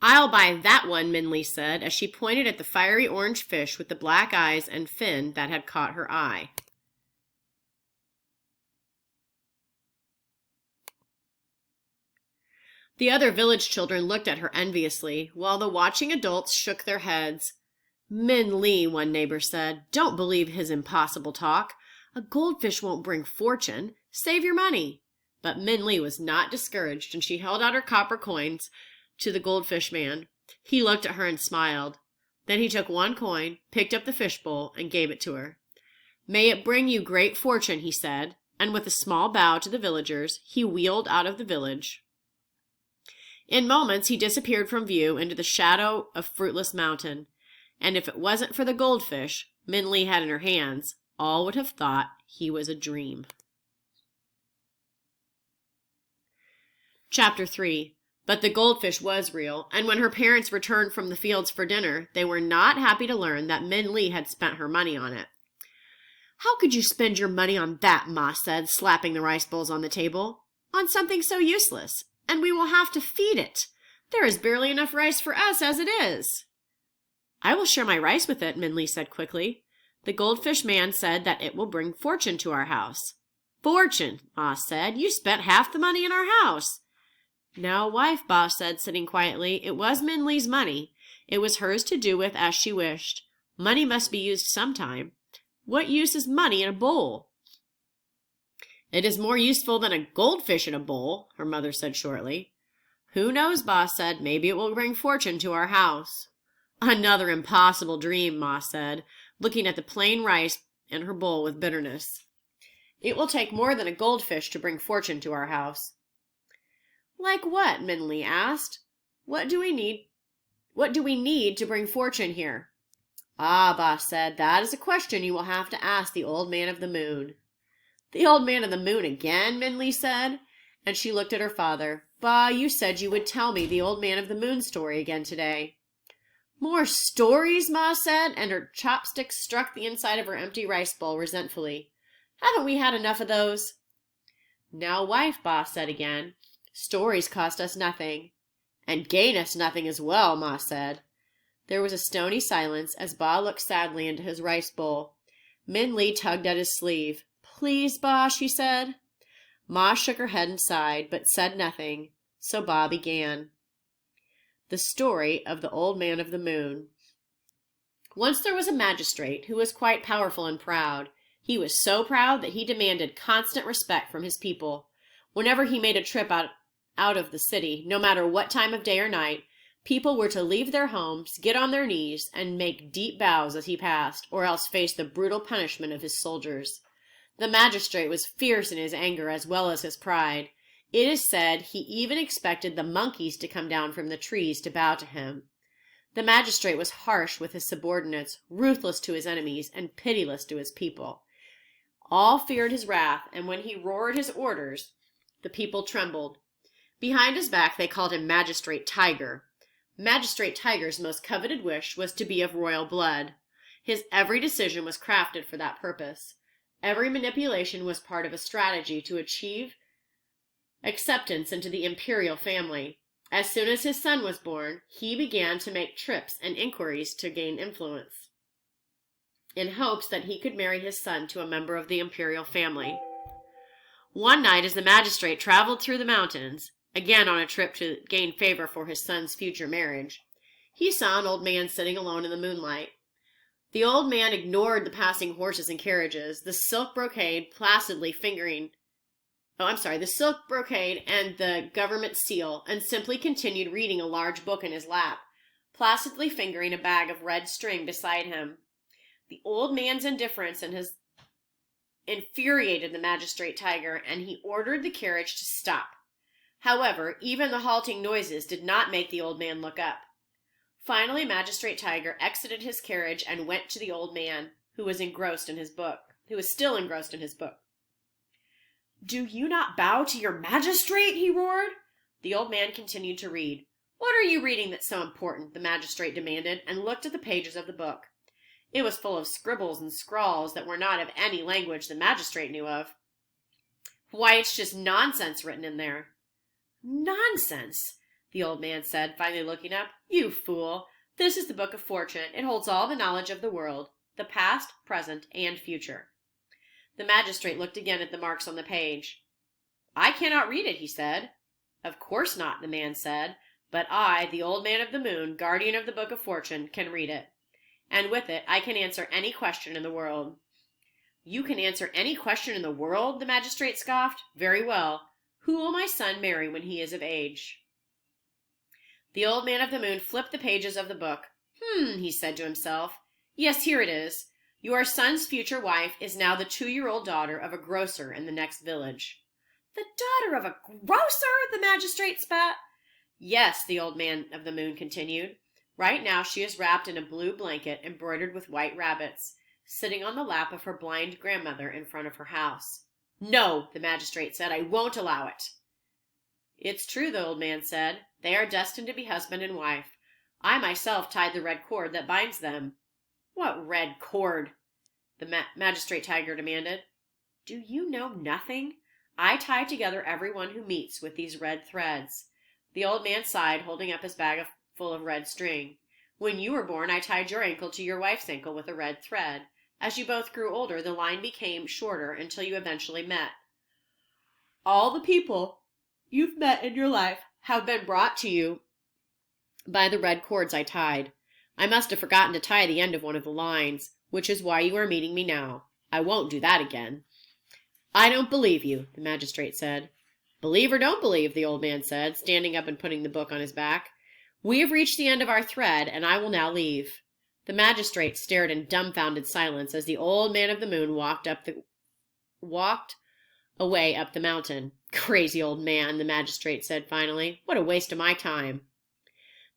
I'll buy that one, Minley said, as she pointed at the fiery orange fish with the black eyes and fin that had caught her eye. The other village children looked at her enviously, while the watching adults shook their heads. Min Lee, one neighbor said, don't believe his impossible talk. A goldfish won't bring fortune. Save your money. But Min Lee was not discouraged, and she held out her copper coins to the goldfish man. He looked at her and smiled. Then he took one coin, picked up the fishbowl, and gave it to her. May it bring you great fortune, he said, and with a small bow to the villagers, he wheeled out of the village. In moments, he disappeared from view into the shadow of Fruitless Mountain, and if it wasn't for the goldfish Min Lee had in her hands, all would have thought he was a dream. Chapter 3. But the goldfish was real, and when her parents returned from the fields for dinner, they were not happy to learn that Min Lee had spent her money on it. How could you spend your money on that, Ma said, slapping the rice bowls on the table. On something so useless. And we will have to feed it. There is barely enough rice for us as it is. I will share my rice with it, Min Lee said quickly. The goldfish man said that it will bring fortune to our house. Fortune, Ma said. You spent half the money in our house. Now, wife, Ba said, sitting quietly, it was Min Lee's money. It was hers to do with as she wished. Money must be used sometime. What use is money in a bowl? It is more useful than a goldfish in a bowl, her mother said shortly. Who knows, Ba said. Maybe it will bring fortune to our house. Another impossible dream, Ma said, looking at the plain rice in her bowl with bitterness. It will take more than a goldfish to bring fortune to our house. Like what? Min Lee asked. What do we need to bring fortune here? Ah, Ba said, that is a question you will have to ask the old man of the moon. The old man of the moon again, Min Lee said, and she looked at her father. Ba, you said you would tell me the old man of the moon story again today. More stories, Ma said, and her chopsticks struck the inside of her empty rice bowl resentfully. Haven't we had enough of those? Now, wife, Ba said again, stories cost us nothing. And gain us nothing as well, Ma said. There was a stony silence as Ba looked sadly into his rice bowl. Min Lee tugged at his sleeve. Please, Ba, she said. Ma shook her head and sighed, but said nothing, so Ba began. The story of the old man of the moon. Once there was a magistrate who was quite powerful and proud. He was so proud that he demanded constant respect from his people. Whenever he made a trip out of the city, no matter what time of day or night, people were to leave their homes, get on their knees, and make deep bows as he passed, or else face the brutal punishment of his soldiers. The magistrate was fierce in his anger as well as his pride. It is said he even expected the monkeys to come down from the trees to bow to him. The magistrate was harsh with his subordinates, ruthless to his enemies, and pitiless to his people. All feared his wrath, and when he roared his orders, the people trembled. Behind his back they called him Magistrate Tiger. Magistrate Tiger's most coveted wish was to be of royal blood. His every decision was crafted for that purpose. Every manipulation was part of a strategy to achieve acceptance into the imperial family. As soon as his son was born, he began to make trips and inquiries to gain influence, in hopes that he could marry his son to a member of the imperial family. One night, as the magistrate traveled through the mountains, again on a trip to gain favor for his son's future marriage, he saw an old man sitting alone in the moonlight. The old man ignored the passing horses and carriages, the silk brocade and the government seal, and simply continued reading a large book in his lap, placidly fingering a bag of red string beside him. The old man's indifference infuriated the magistrate Tiger, and he ordered the carriage to stop. However, even the halting noises did not make the old man look up. Finally, Magistrate Tiger exited his carriage and went to the old man, who was still engrossed in his book. Do you not bow to your magistrate? He roared. The old man continued to read. What are you reading that's so important? The magistrate demanded, and looked at the pages of the book. It was full of scribbles and scrawls that were not of any language the magistrate knew of. Why, it's just nonsense written in there. Nonsense! the old man said, finally looking up. "You fool! This is the Book of Fortune. It holds all the knowledge of the world, the past, present, and future." The magistrate looked again at the marks on the page. "I cannot read it," he said. "Of course not," the man said, "but I, the old man of the moon, guardian of the Book of Fortune, can read it. And with it I can answer any question in the world." "You can answer any question in the world?" the magistrate scoffed. "Very well. Who will my son marry when he is of age?" The old man of the moon flipped the pages of the book. He said to himself. "Yes, here it is. Your son's future wife is now the 2-year-old daughter of a grocer in the next village." "The daughter of a grocer?" the magistrate spat. "Yes," the old man of the moon continued. "Right now she is wrapped in a blue blanket embroidered with white rabbits, sitting on the lap of her blind grandmother in front of her house." "No," the magistrate said, "I won't allow it." "It's true," the old man said. "They are destined to be husband and wife. I myself tied the red cord that binds them." "What red cord?" the magistrate tiger demanded. "Do you know nothing? I tie together everyone who meets with these red threads." The old man sighed, holding up his bag full of red string. "When you were born, I tied your ankle to your wife's ankle with a red thread. As you both grew older, the line became shorter until you eventually met. All the people you've met in your life have been brought to you by the red cords I tied. I must have forgotten to tie the end of one of the lines, which is why you are meeting me now. I won't do that again." "I don't believe you," the magistrate said. "Believe or don't believe," the old man said, standing up and putting the book on his back. "We have reached the end of our thread, and I will now leave." The magistrate stared in dumbfounded silence as the old man of the moon walked away up the mountain. "Crazy old man," the magistrate said finally. "What a waste of my time."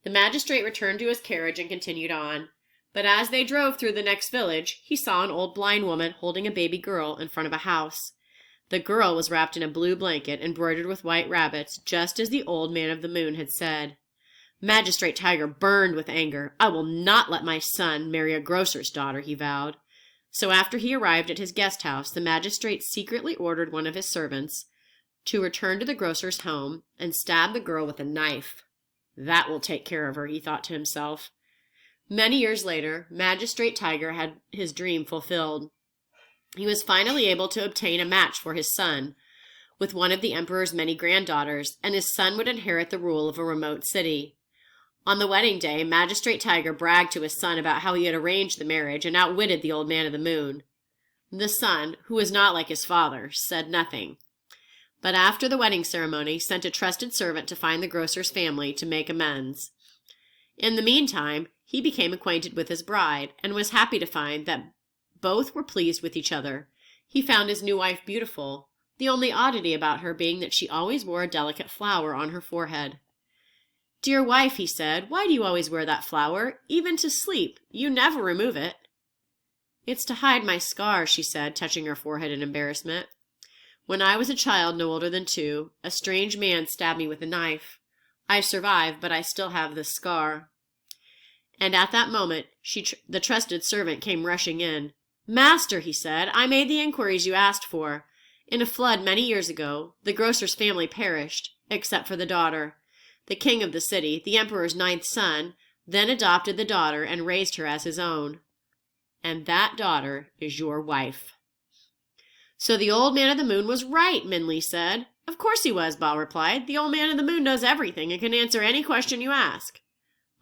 The magistrate returned to his carriage and continued on. But as they drove through the next village, he saw an old blind woman holding a baby girl in front of a house. The girl was wrapped in a blue blanket embroidered with white rabbits, just as the old man of the moon had said. Magistrate Tiger burned with anger. "I will not let my son marry a grocer's daughter," he vowed. So after he arrived at his guest house, the magistrate secretly ordered one of his servants to return to the grocer's home and stab the girl with a knife. "That will take care of her," he thought to himself. Many years later, Magistrate Tiger had his dream fulfilled. He was finally able to obtain a match for his son with one of the emperor's many granddaughters, and his son would inherit the rule of a remote city. On the wedding day, Magistrate Tiger bragged to his son about how he had arranged the marriage and outwitted the old man of the moon. The son, who was not like his father, said nothing, but after the wedding ceremony sent a trusted servant to find the grocer's family to make amends. In the meantime, he became acquainted with his bride and was happy to find that both were pleased with each other. He found his new wife beautiful, the only oddity about her being that she always wore a delicate flower on her forehead. "Dear wife," he said, "why do you always wear that flower? Even to sleep, you never remove it." "It's to hide my scar," she said, touching her forehead in embarrassment. "When I was a child no older than 2, a strange man stabbed me with a knife. I survived, but I still have this scar." And at that moment, the trusted servant came rushing in. "Master," he said, "I made the inquiries you asked for. In a flood many years ago, the grocer's family perished, except for the daughter. The king of the city, the emperor's 9th son, then adopted the daughter and raised her as his own. And that daughter is your wife." "So the old man of the moon was right," Minli said. "Of course he was," Ba replied. "The old man of the moon knows everything and can answer any question you ask."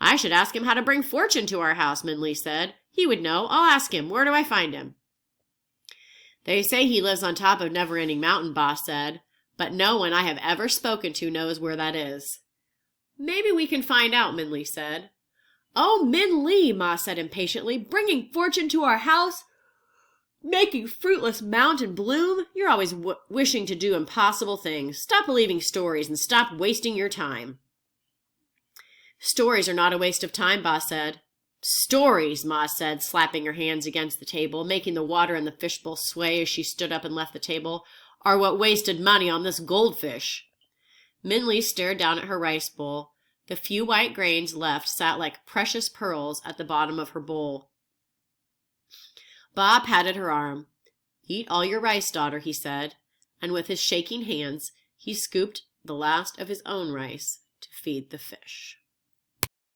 "I should ask him how to bring fortune to our house," Minli said. "He would know. I'll ask him. Where do I find him?" "They say he lives on top of Never-Ending Mountain," Ba said, "but no one I have ever spoken to knows where that is." "Maybe we can find out," Minli said. "Oh, Minli," Ma said impatiently, "bringing fortune to our house? Making fruitless mountain bloom? You're always wishing to do impossible things. Stop believing stories and stop wasting your time." "Stories are not a waste of time," Ba said. "Stories," Ma said, slapping her hands against the table, making the water in the fishbowl sway as she stood up and left the table, "are what wasted money on this goldfish." Minli stared down at her rice bowl. The few white grains left sat like precious pearls at the bottom of her bowl. Ba patted her arm. "Eat all your rice, daughter," he said, and with his shaking hands, he scooped the last of his own rice to to feed the fish.